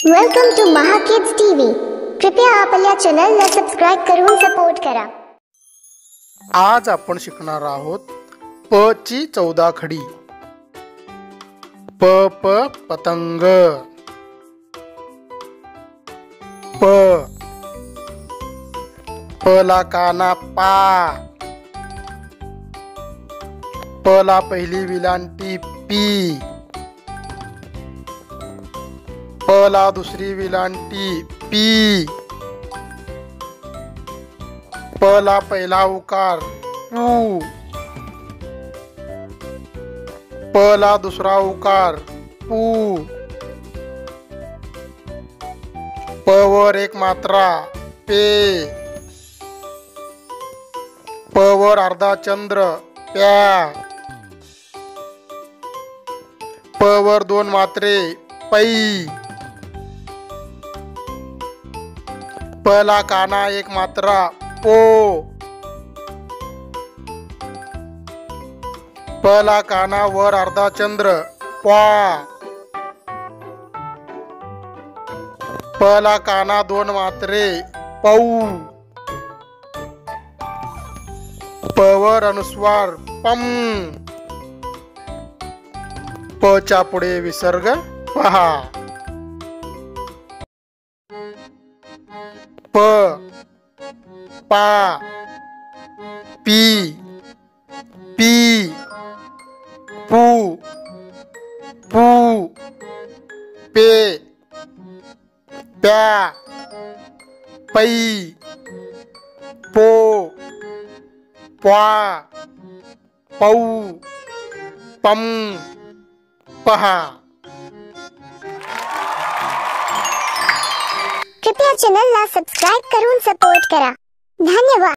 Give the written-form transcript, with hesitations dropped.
Welcome to Maha kids TV. कृपया आपल्या चॅनलला सबस्क्राइब करून सपोर्ट करा। आज आपण शिकणार आहोत प ची 14 खडी। प प पतंग, प प ला काना पा, प ला पहिली विलांटी पी, प ला दुसरी विलांटी पी, प ला पहिला उकार पू, प ला दुसरा उकार पू, प वर एक मात्रा पे, प वर अर्धा चंद्र प्या, प वर दोन मात्रे पै, प ला काना एक मात्रा पो, प ला काना वर अर्धा चंद्र प्वा, प ला काना दोन मात्रे पौ, प वर अनुस्वार पम, प च्या पुढे विसर्ग पहा। प पा पी पी पू पू पे प्या पै पो प्वा पौ पम पहा। कृपया चॅनलला सबस्क्राइब करून सपोर्ट करा। धन्यवाद।